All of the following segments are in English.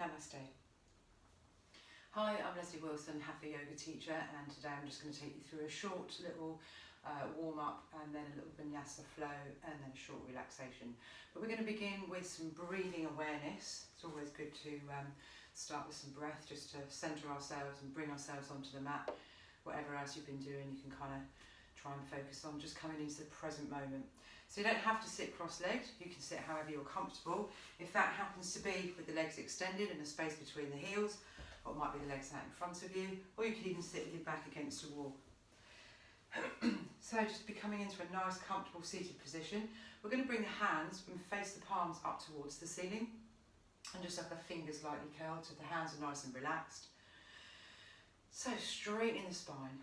Namaste. Hi, I'm Lesley Wilson, Hatha yoga teacher, and today I'm just going to take you through a short little warm-up and then a little Vinyasa flow and then a short relaxation. But we're going to begin with some breathing awareness. It's always good to start with some breath just to centre ourselves and bring ourselves onto the mat. Whatever else you've been doing, you can kind of try and focus on just coming into the present moment. So you don't have to sit cross-legged, you can sit however you're comfortable. If that happens to be with the legs extended and a space between the heels, or it might be the legs out in front of you, or you can even sit with your back against a wall. So just be coming into a nice comfortable seated position. We're going to bring the hands and face the palms up towards the ceiling and just have the fingers lightly curled so the hands are nice and relaxed. So straight in the spine,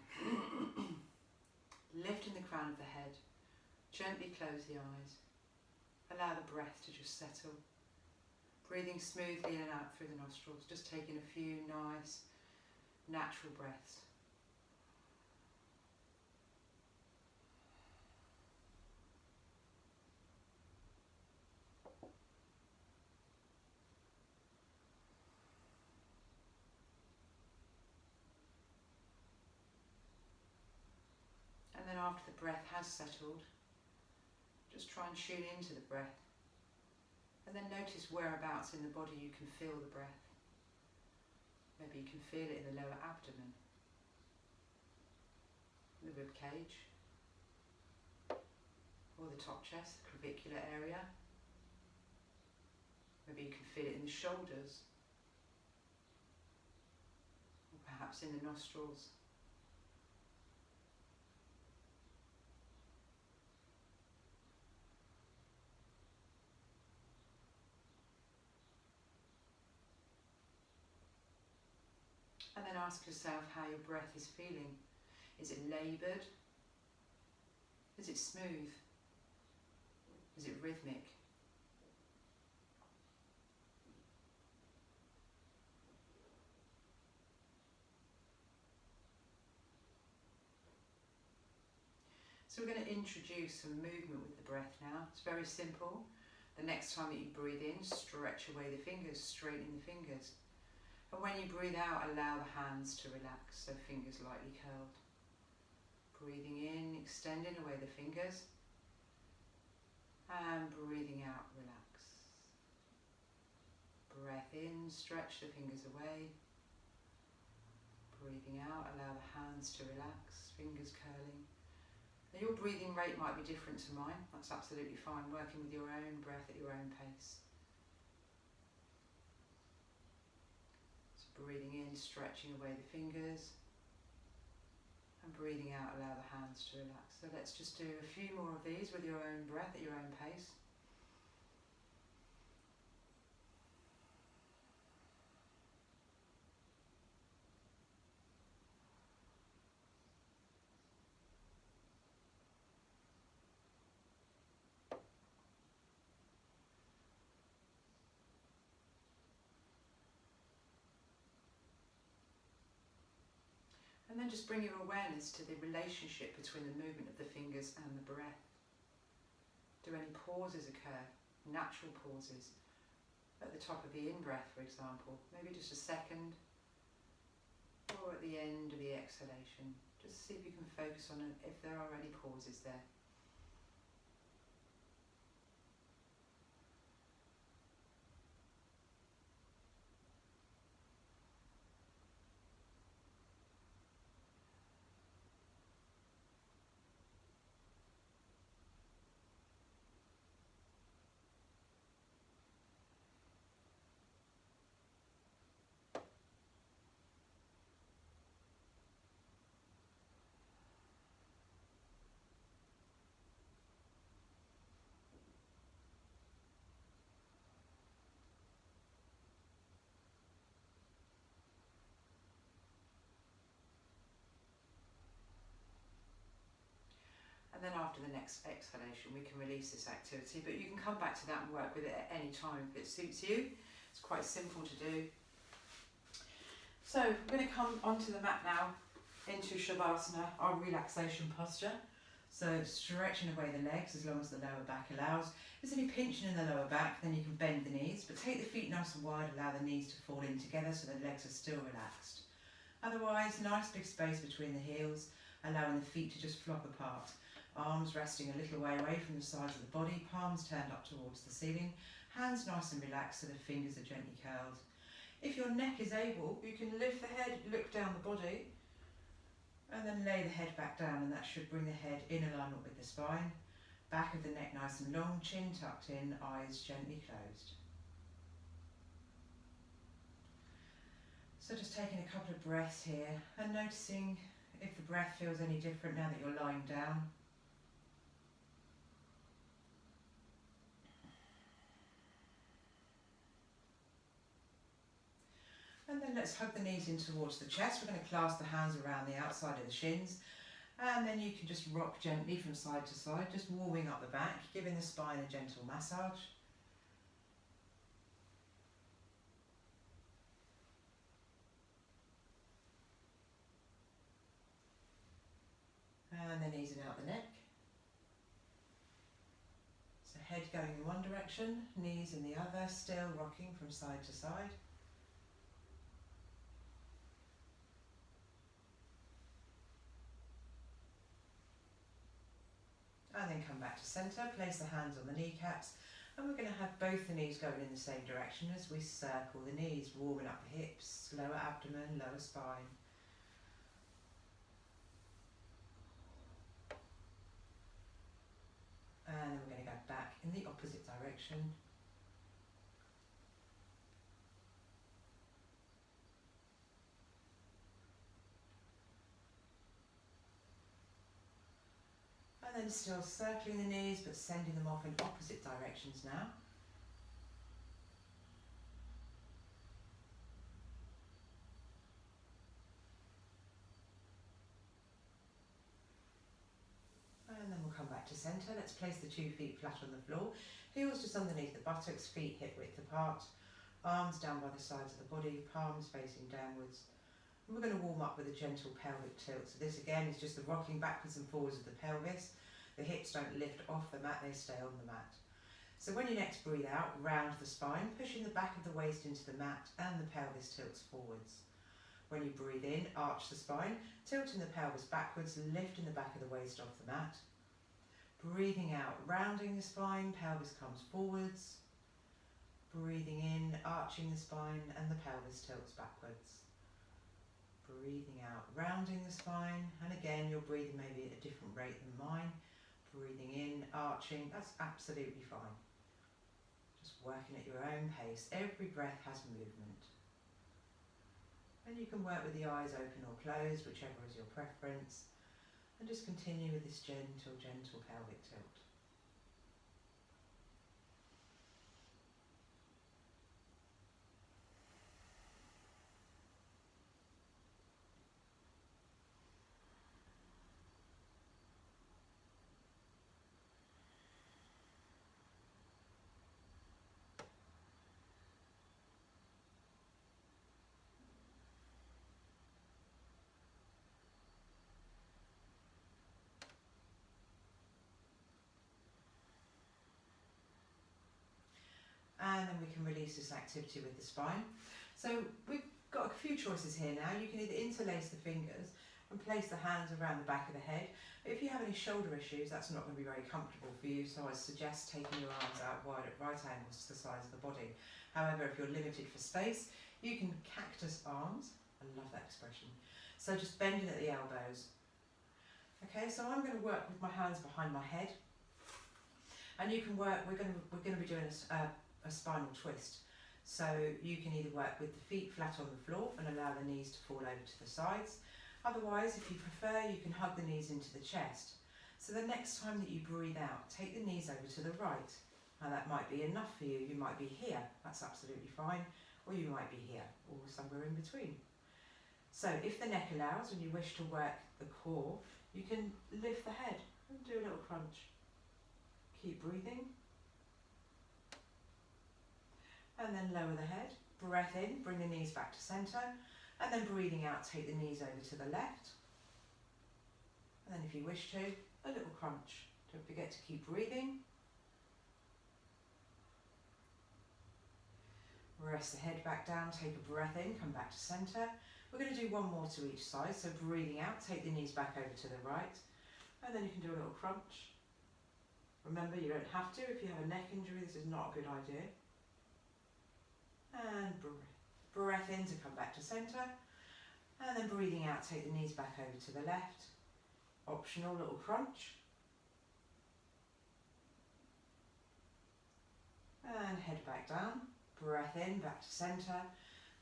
lifting the crown of the head, gently close the eyes, allow the breath to just settle. Breathing smoothly in and out through the nostrils, just taking a few nice, natural breaths. And then after the breath has settled, just try and tune into the breath. And then notice whereabouts in the body you can feel the breath. Maybe you can feel it in the lower abdomen, the rib cage, or the top chest, the clavicular area. Maybe you can feel it in the shoulders, or perhaps in the nostrils. And then ask yourself how your breath is feeling. Is it laboured? Is it smooth? Is it rhythmic? So we're going to introduce some movement with the breath now. It's very simple. The next time that you breathe in, stretch away the fingers, straighten the fingers. And when you breathe out, allow the hands to relax, so fingers lightly curled. Breathing in, extending away the fingers. And breathing out, relax. Breath in, stretch the fingers away. Breathing out, allow the hands to relax, fingers curling. Now your breathing rate might be different to mine. That's absolutely fine, working with your own breath at your own pace. Breathing in, stretching away the fingers, and breathing out, allow the hands to relax. So let's just do a few more of these with your own breath at your own pace. And then just bring your awareness to the relationship between the movement of the fingers and the breath. Do any pauses occur? Natural pauses. At the top of the in-breath, for example. Maybe just a second. Or at the end of the exhalation. Just see if you can focus on it, if there are any pauses there. And then after the next exhalation, we can release this activity, but you can come back to that and work with it at any time if it suits you. It's quite simple to do. So we're going to come onto the mat now into Shavasana, our relaxation posture. So stretching away the legs as long as the lower back allows. If there's any pinching in the lower back, then you can bend the knees, but take the feet nice and wide, allow the knees to fall in together so the legs are still relaxed. Otherwise, nice big space between the heels, allowing the feet to just flop apart. Arms resting a little way away from the sides of the body, palms turned up towards the ceiling, hands nice and relaxed so the fingers are gently curled. If your neck is able, you can lift the head, look down the body, and then lay the head back down, and that should bring the head in alignment with the spine. Back of the neck nice and long, chin tucked in, eyes gently closed. So just taking a couple of breaths here and noticing if the breath feels any different now that you're lying down. And then let's hug the knees in towards the chest. We're going to clasp the hands around the outside of the shins. And then you can just rock gently from side to side, just warming up the back, giving the spine a gentle massage. And then easing out the neck. So head going in one direction, knees in the other, still rocking from side to side. And then come back to centre, place the hands on the kneecaps, and we're going to have both the knees going in the same direction as we circle the knees, warming up the hips, lower abdomen, lower spine. And then we're going to go back in the opposite direction. And then still circling the knees but sending them off in opposite directions now. And then we'll come back to centre. Let's place the 2 feet flat on the floor. Heels just underneath the buttocks, feet hip width apart. Arms down by the sides of the body, palms facing downwards. And we're going to warm up with a gentle pelvic tilt. So this again is just the rocking backwards and forwards of the pelvis. The hips don't lift off the mat, they stay on the mat. So when you next breathe out, round the spine, pushing the back of the waist into the mat and the pelvis tilts forwards. When you breathe in, arch the spine, tilting the pelvis backwards, lifting the back of the waist off the mat. Breathing out, rounding the spine, pelvis comes forwards. Breathing in, arching the spine and the pelvis tilts backwards. Breathing out, rounding the spine, and again you're breathing maybe at a different rate than mine. Breathing in, arching, that's absolutely fine. Just working at your own pace. Every breath has movement. And you can work with the eyes open or closed, whichever is your preference. And just continue with this gentle, gentle pelvic tilt. And then we can release this activity with the spine. So we've got a few choices here now. You can either interlace the fingers and place the hands around the back of the head. But if you have any shoulder issues, that's not going to be very comfortable for you, so I suggest taking your arms out wide at right angles to the sides of the body. However, if you're limited for space, you can cactus arms. I love that expression. So just bending at the elbows. Okay, so I'm going to work with my hands behind my head. And you can work, we're going to be doing a spinal twist. So you can either work with the feet flat on the floor and allow the knees to fall over to the sides. Otherwise, if you prefer, you can hug the knees into the chest. So the next time that you breathe out, take the knees over to the right. Now that might be enough for you. You might be here, that's absolutely fine. Or you might be here, or somewhere in between. So if the neck allows and you wish to work the core, you can lift the head and do a little crunch. Keep breathing. And then lower the head. Breath in, bring the knees back to centre. And then breathing out, take the knees over to the left. And then if you wish to, a little crunch. Don't forget to keep breathing. Rest the head back down, take a breath in, come back to centre. We're going to do one more to each side, so breathing out, take the knees back over to the right, and then you can do a little crunch. Remember, you don't have to. If you have a neck injury, this is not a good idea. And breath in to come back to centre, and then breathing out, take the knees back over to the left. Optional little crunch. And head back down. Breath in, back to centre.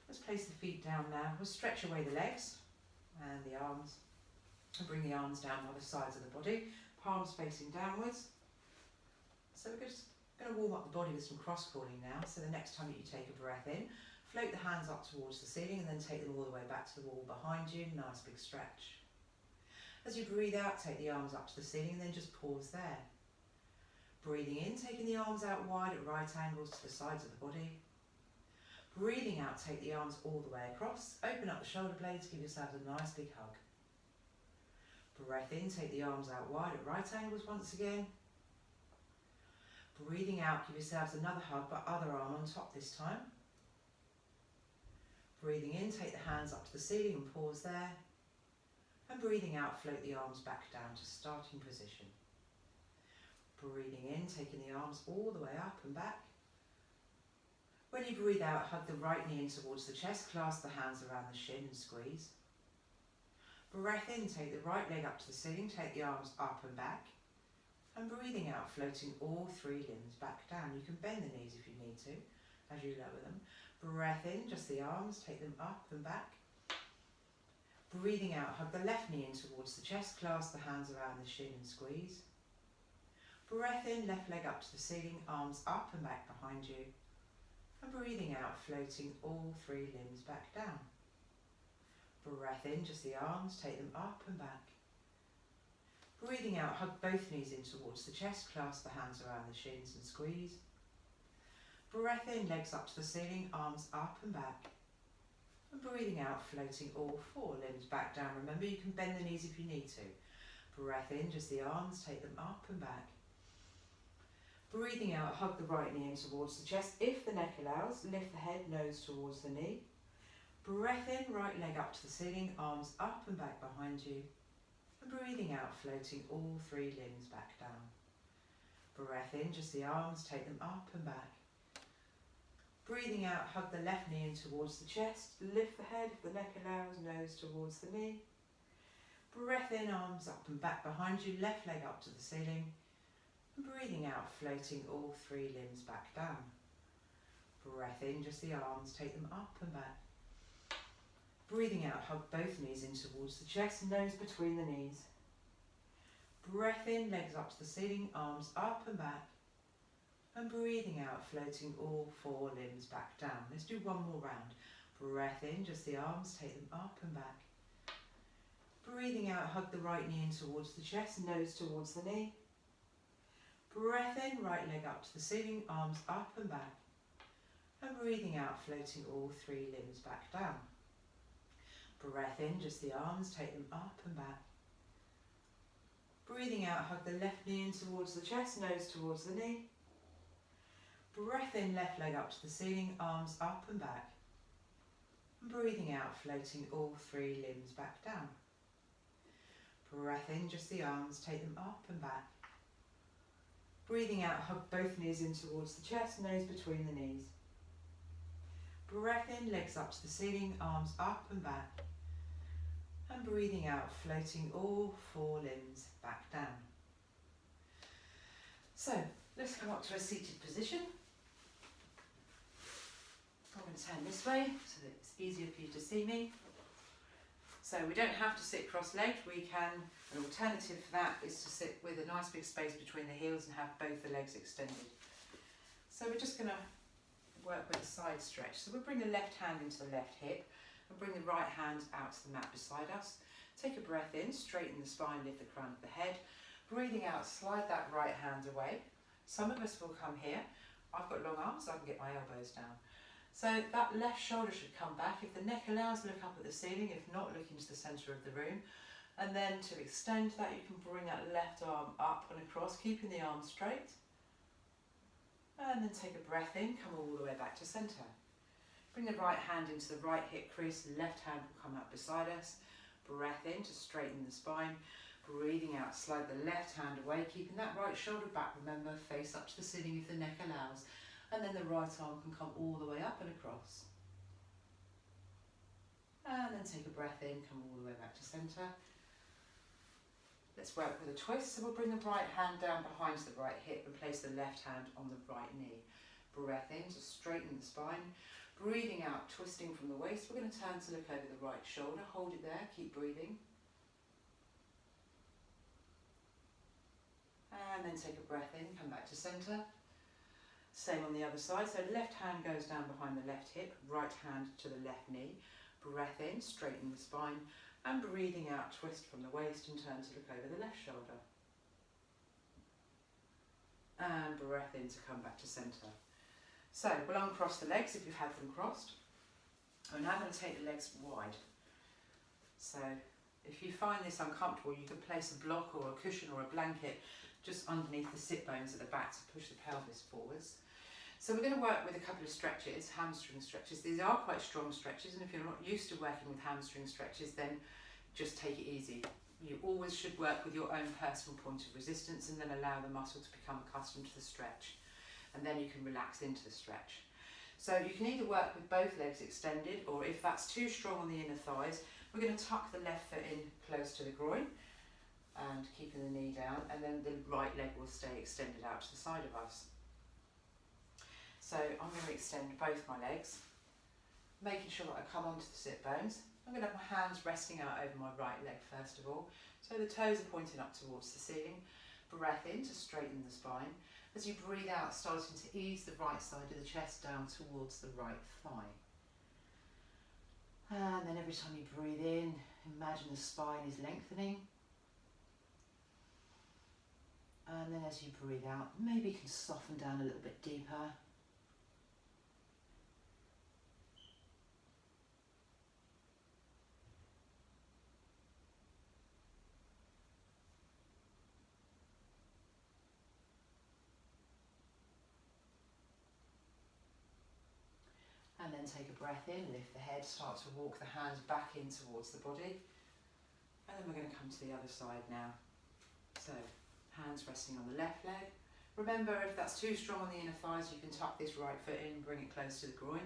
Let's place the feet down now. We'll stretch away the legs and the arms. And bring the arms down by the sides of the body. Palms facing downwards. So we're just going to warm up the body with some cross crawling now. So the next time that you take a breath in, float the hands up towards the ceiling and then take them all the way back to the wall behind you. Nice big stretch. As you breathe out, take the arms up to the ceiling and then just pause there. Breathing in, taking the arms out wide at right angles to the sides of the body. Breathing out, take the arms all the way across. Open up the shoulder blades, give yourselves a nice big hug. Breath in, take the arms out wide at right angles once again. Breathing out, give yourselves another hug, but other arm on top this time. Breathing in, take the hands up to the ceiling and pause there. And breathing out, float the arms back down to starting position. Breathing in, taking the arms all the way up and back. When you breathe out, hug the right knee in towards the chest, clasp the hands around the shin and squeeze. Breath in, take the right leg up to the ceiling, take the arms up and back. And breathing out, floating all three limbs back down. You can bend the knees if you need to, as you lower them. Breath in, just the arms, take them up and back. Breathing out, hug the left knee in towards the chest, clasp the hands around the shin and squeeze. Breath in, left leg up to the ceiling, arms up and back behind you. And breathing out, floating all three limbs back down. Breath in, just the arms, take them up and back. Breathing out, hug both knees in towards the chest, clasp the hands around the shins and squeeze. Breath in, legs up to the ceiling, arms up and back. And breathing out, floating all four limbs back down. Remember, you can bend the knees if you need to. Breath in, just the arms, take them up and back. Breathing out, hug the right knee in towards the chest. If the neck allows, lift the head, nose towards the knee. Breath in, right leg up to the ceiling, arms up and back behind you. And breathing out, floating all three limbs back down. Breath in, just the arms, take them up and back. Breathing out, hug the left knee in towards the chest. Lift the head, if the neck allows, nose towards the knee. Breath in, arms up and back behind you, left leg up to the ceiling. Breathing out, floating all three limbs back down. Breath in, just the arms, take them up and back. Breathing out, hug both knees in towards the chest, nose between the knees. Breath in, legs up to the ceiling, arms up and back. And breathing out, floating all four limbs back down. Let's do one more round. Breath in, just the arms, take them up and back. Breathing out, hug the right knee in towards the chest, nose towards the knee. Breath in, right leg up to the ceiling, arms up and back. And breathing out, floating all three limbs back down. Breath in, just the arms, take them up and back. Breathing out, hug the left knee in towards the chest, nose towards the knee. Breath in, left leg up to the ceiling, arms up and back. And breathing out, floating all three limbs back down. Breath in, just the arms, take them up and back. Breathing out, hug both knees in towards the chest, nose between the knees. Breath in, legs up to the ceiling, arms up and back. And breathing out, floating all four limbs back down. So, let's come up to a seated position. I'm going to turn this way so that it's easier for you to see me. So we don't have to sit cross-legged, we can, an alternative for that is to sit with a nice big space between the heels and have both the legs extended. So we're just going to work with a side stretch. So we'll bring the left hand into the left hip and bring the right hand out to the mat beside us. Take a breath in, straighten the spine, lift the crown of the head. Breathing out, slide that right hand away. Some of us will come here. I've got long arms, so I can get my elbows down. So that left shoulder should come back. If the neck allows, look up at the ceiling. If not, look into the centre of the room. And then to extend that, you can bring that left arm up and across, keeping the arm straight. And then take a breath in, come all the way back to centre. Bring the right hand into the right hip crease, left hand will come up beside us. Breath in to straighten the spine. Breathing out, slide the left hand away, keeping that right shoulder back. Remember, face up to the ceiling if the neck allows. And then the right arm can come all the way up and across. And then take a breath in, come all the way back to centre. Let's work with a twist. So we'll bring the right hand down behind the right hip and place the left hand on the right knee. Breath in to straighten the spine. Breathing out, twisting from the waist. We're going to turn to look over the right shoulder. Hold it there, keep breathing. And then take a breath in, come back to centre. Same on the other side. So left hand goes down behind the left hip, right hand to the left knee. Breath in, straighten the spine. And breathing out, twist from the waist and turn to look over the left shoulder. And breath in to come back to centre. So we'll uncross the legs if you've had them crossed. I'm now going to take the legs wide. So if you find this uncomfortable, you can place a block or a cushion or a blanket just underneath the sit bones at the back to push the pelvis forwards. So we're going to work with a couple of stretches, hamstring stretches. These are quite strong stretches, and if you're not used to working with hamstring stretches, then just take it easy. You always should work with your own personal point of resistance and then allow the muscle to become accustomed to the stretch. And then you can relax into the stretch. So you can either work with both legs extended, or if that's too strong on the inner thighs, we're going to tuck the left foot in close to the groin and keeping the knee down, and then the right leg will stay extended out to the side of us. So I'm going to extend both my legs, making sure that I come onto the sit bones. I'm going to have my hands resting out over my right leg first of all. So the toes are pointing up towards the ceiling. Breath in to straighten the spine. As you breathe out, starting to ease the right side of the chest down towards the right thigh. And then every time you breathe in, imagine the spine is lengthening. And then as you breathe out, maybe you can soften down a little bit deeper. And then take a breath in, lift the head, start to walk the hands back in towards the body. And then we're going to come to the other side now. So, hands resting on the left leg. Remember, if that's too strong on the inner thighs, you can tuck this right foot in, bring it close to the groin.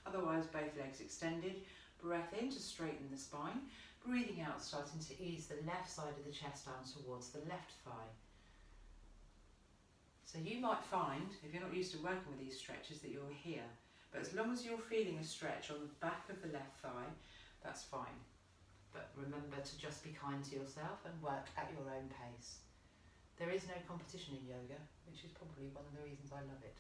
Otherwise, both legs extended. Breath in to straighten the spine. Breathing out, starting to ease the left side of the chest down towards the left thigh. So you might find, if you're not used to working with these stretches, that you're here. But as long as you're feeling a stretch on the back of the left thigh, that's fine. But remember to just be kind to yourself and work at your own pace. There is no competition in yoga, which is probably one of the reasons I love it.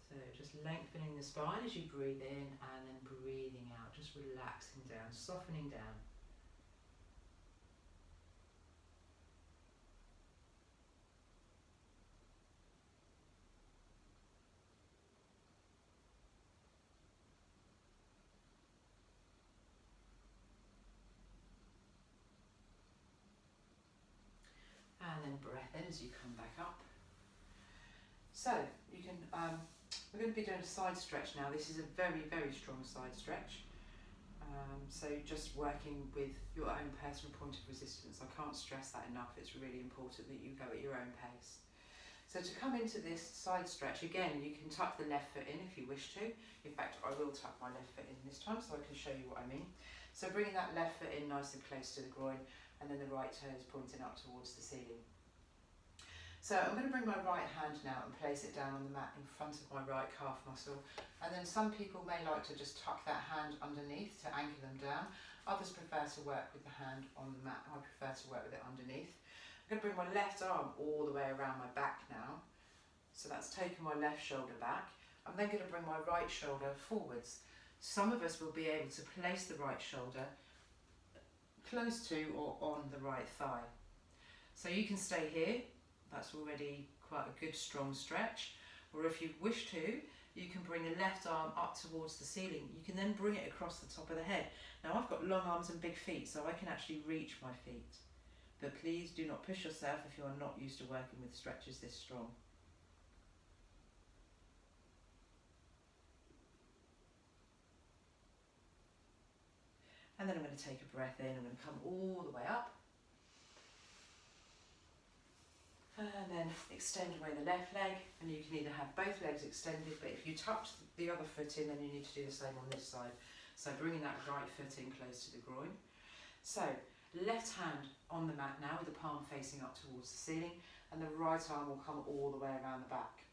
So just lengthening the spine as you breathe in and then breathing out, just relaxing down, softening down. And then breath in as you come back up. So you can, we're going to be doing a side stretch now. This is a very, very strong side stretch. So just working with your own personal point of resistance. I can't stress that enough. It's really important that you go at your own pace. So to come into this side stretch, again, you can tuck the left foot in if you wish to. In fact, I will tuck my left foot in this time so I can show you what I mean. So bringing that left foot in nice and close to the groin, and then the right toes pointing up towards the ceiling. So I'm going to bring my right hand now and place it down on the mat in front of my right calf muscle. And then some people may like to just tuck that hand underneath to anchor them down. Others prefer to work with the hand on the mat. I prefer to work with it underneath. I'm going to bring my left arm all the way around my back now. So that's taking my left shoulder back. I'm then going to bring my right shoulder forwards. Some of us will be able to place the right shoulder close to or on the right thigh. So you can stay here. That's already quite a good strong stretch. Or if you wish to, you can bring the left arm up towards the ceiling. You can then bring it across the top of the head. Now I've got long arms and big feet, so I can actually reach my feet. But please do not push yourself if you are not used to working with stretches this strong. And then I'm going to take a breath in. I'm going to come all the way up. And then extend away the left leg. And you can either have both legs extended, but if you touch the other foot in, then you need to do the same on this side. So bringing that right foot in close to the groin. So left hand on the mat now with the palm facing up towards the ceiling, and the right arm will come all the way around the back.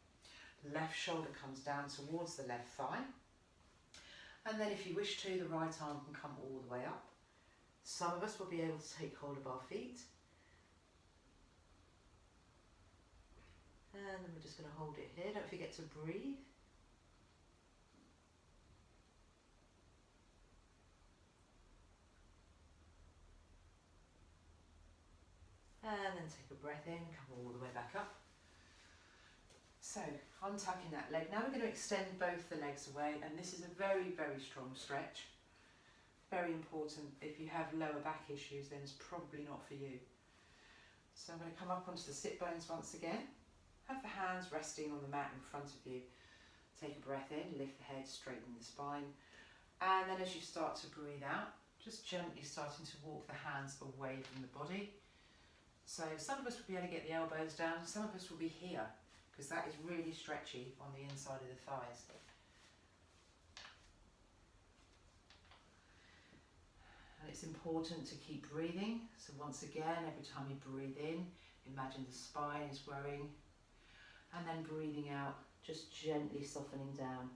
Left shoulder comes down towards the left thigh. And then if you wish to, the right arm can come all the way up. Some of us will be able to take hold of our feet. And then we're just going to hold it here. Don't forget to breathe. And then take a breath in, come all the way back up. So, untucking that leg. Now we're going to extend both the legs away, and this is a very, very strong stretch. Very important. If you have lower back issues, then it's probably not for you. So I'm going to come up onto the sit bones once again. Have the hands resting on the mat in front of you. Take a breath in, lift the head, straighten the spine. And then as you start to breathe out, just gently starting to walk the hands away from the body. So some of us will be able to get the elbows down, some of us will be here, because that is really stretchy on the inside of the thighs. And it's important to keep breathing. So once again, every time you breathe in, imagine the spine is growing. And then breathing out, just gently softening down.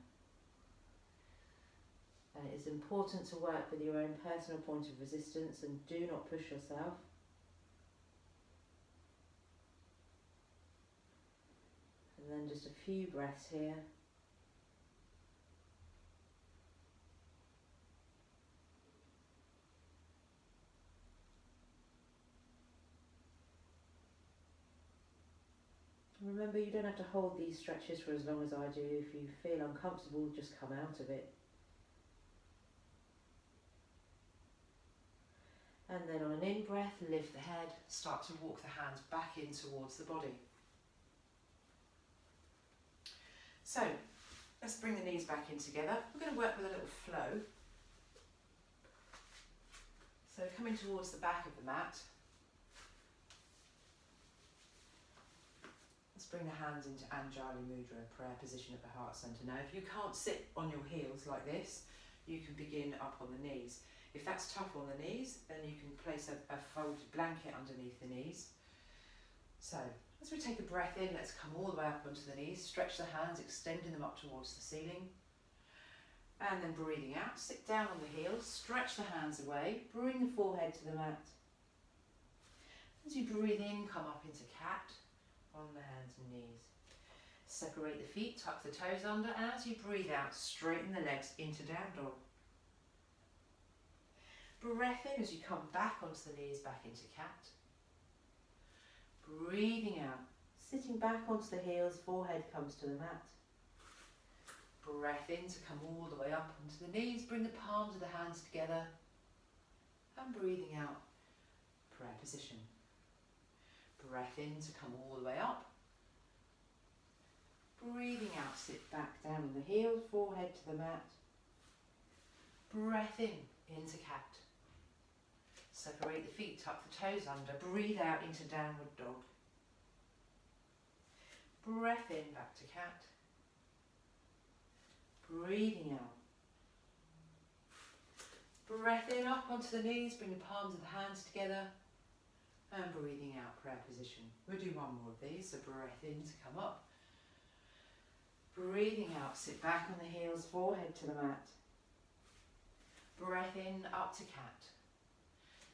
And it is important to work with your own personal point of resistance and do not push yourself. And then just a few breaths here. Remember, you don't have to hold these stretches for as long as I do. If you feel uncomfortable, just come out of it. And then on an in-breath, lift the head, start to walk the hands back in towards the body. So, let's bring the knees back in together. We're going to work with a little flow. So coming towards the back of the mat. Let's bring the hands into Anjali Mudra, prayer position at the heart centre. Now, if you can't sit on your heels like this, you can begin up on the knees. If that's tough on the knees, then you can place a folded blanket underneath the knees. So, as we take a breath in, let's come all the way up onto the knees, stretch the hands, extending them up towards the ceiling. And then breathing out, sit down on the heels, stretch the hands away, bring the forehead to the mat. As you breathe in, come up into cat, on the hands and knees. Separate the feet, tuck the toes under, and as you breathe out, straighten the legs into down dog. Breath in as you come back onto the knees, back into cat. Breathing out, sitting back onto the heels, forehead comes to the mat. Breath in to come all the way up onto the knees, bring the palms of the hands together. And breathing out, prayer position. Breath in to come all the way up. Breathing out, sit back down on the heels, forehead to the mat. Breath in, into cat. Separate the feet, tuck the toes under, breathe out into downward dog. Breath in, back to cat. Breathing out. Breath in, up onto the knees, bring the palms of the hands together. And breathing out, prayer position. We'll do one more of these, so breath in to come up. Breathing out, sit back on the heels, forehead to the mat. Breath in, up to cat.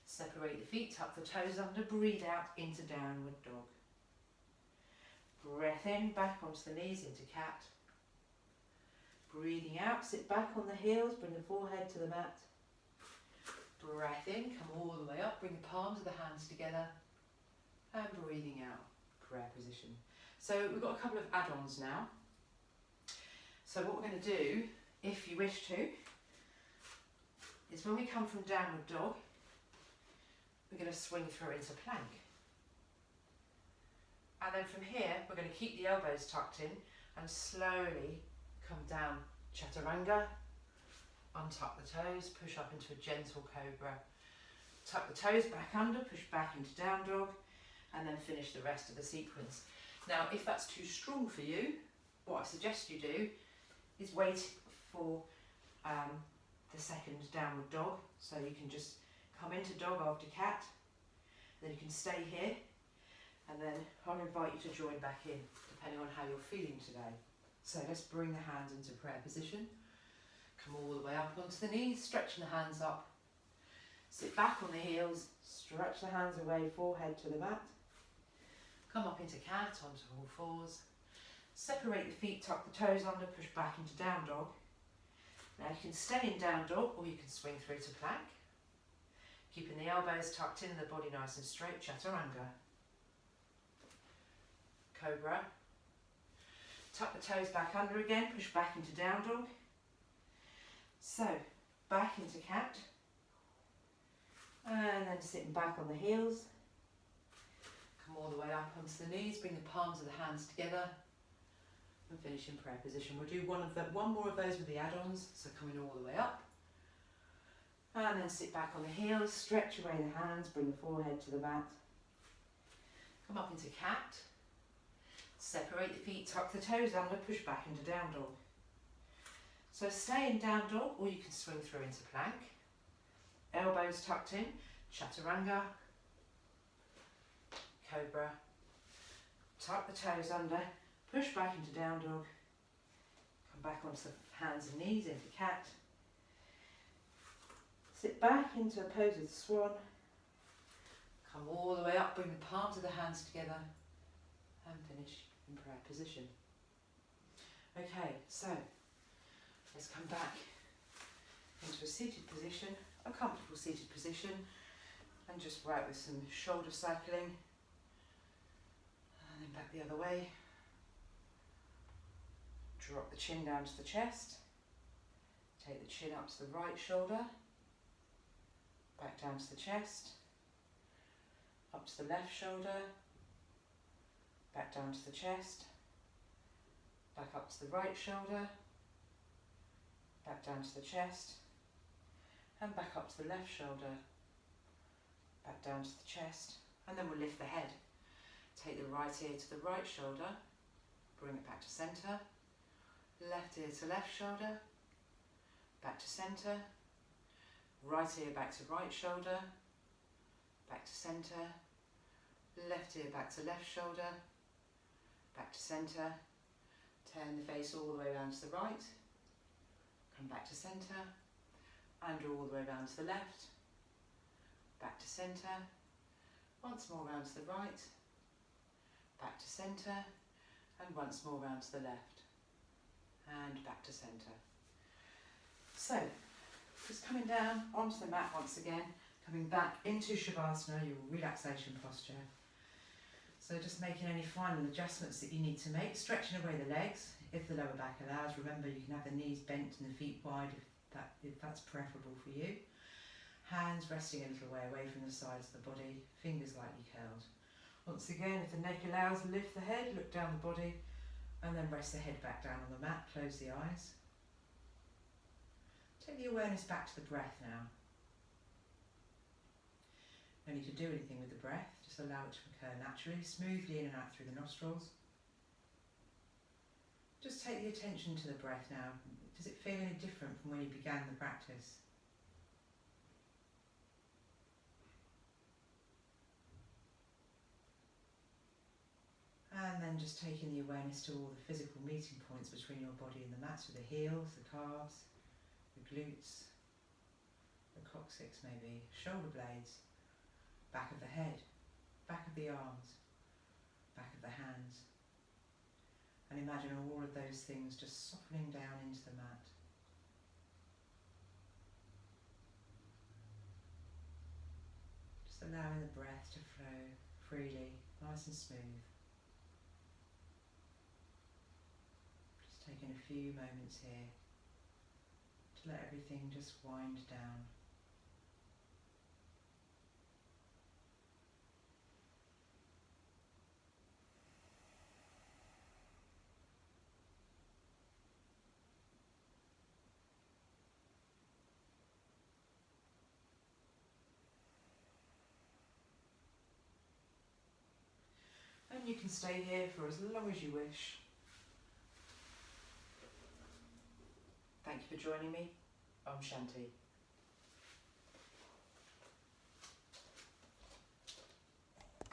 Separate the feet, tuck the toes under, breathe out into downward dog. Breath in, back onto the knees, into cat. Breathing out, sit back on the heels, bring the forehead to the mat. Breath in, come all the way up, bring the palms of the hands together. And breathing out, prayer position. So we've got a couple of add-ons now. So what we're going to do, if you wish to, is when we come from downward dog, we're going to swing through into plank. And then from here, we're going to keep the elbows tucked in and slowly come down chaturanga, untuck the toes, push up into a gentle cobra. Tuck the toes back under, push back into down dog, and then finish the rest of the sequence. Now, if that's too strong for you, what I suggest you do is wait for the second downward dog. So you can just come into dog after cat, then you can stay here, and then I'll invite you to join back in, depending on how you're feeling today. So let's bring the hands into prayer position. Come all the way up onto the knees, stretching the hands up. Sit back on the heels, stretch the hands away, forehead to the mat. Come up into cat, onto all fours. Separate the feet, tuck the toes under, push back into down dog. Now you can stay in down dog or you can swing through to plank. Keeping the elbows tucked in and the body nice and straight, chaturanga. Cobra. Tuck the toes back under again, push back into down dog. So, back into cat. And then sitting back on the heels. Come all the way up onto the knees, bring the palms of the hands together. And finish in prayer position. We'll do one more of those with the add-ons, so coming all the way up. And then sit back on the heels, stretch away the hands, bring the forehead to the mat. Come up into cat. Separate the feet, tuck the toes under, push back into down dog. So stay in down dog or you can swing through into plank. Elbows tucked in, chaturanga, cobra. Tuck the toes under, push back into down dog. Come back onto the hands and knees into cat. Sit back into a pose of the swan. Come all the way up, bring the palms of the hands together and finish in prayer position. Okay, so let's come back into a seated position, a comfortable seated position, and just work with some shoulder circling, and then back the other way. Drop the chin down to the chest, take the chin up to the right shoulder, back down to the chest, up to the left shoulder, back down to the chest, back up to the right shoulder, back down to the chest, and back up to the left shoulder, back down to the chest, and then we'll lift the head. Take the right ear to the right shoulder, bring it back to centre, left ear to left shoulder, back to centre, right ear back to right shoulder, back to centre, left ear back to left shoulder, back to centre, turn the face all the way around to the right, come back to centre, and all the way around to the left, back to centre, once more round to the right, back to centre, and once more round to the left, and back to centre. So, just coming down onto the mat once again, coming back into Shavasana, your relaxation posture. So just making any final adjustments that you need to make, stretching away the legs if the lower back allows. Remember, you can have the knees bent and the feet wide if that's preferable for you. Hands resting a little way away from the sides of the body, fingers lightly curled. Once again, if the neck allows, lift the head, look down the body, and then rest the head back down on the mat, close the eyes. Take the awareness back to the breath now. No need to do anything with the breath, just allow it to occur naturally, smoothly in and out through the nostrils. Just take the attention to the breath now. Does it feel any different from when you began the practice? And then just taking the awareness to all the physical meeting points between your body and the mat, so the heels, the calves, the glutes, the coccyx maybe, shoulder blades, back of the head, back of the arms, back of the hands. And imagine all of those things just softening down into the mat. Just allowing the breath to flow freely, nice and smooth. Just take taking a few moments here to let everything just wind down. And you can stay here for as long as you wish. Thank you for joining me. Om Shanti.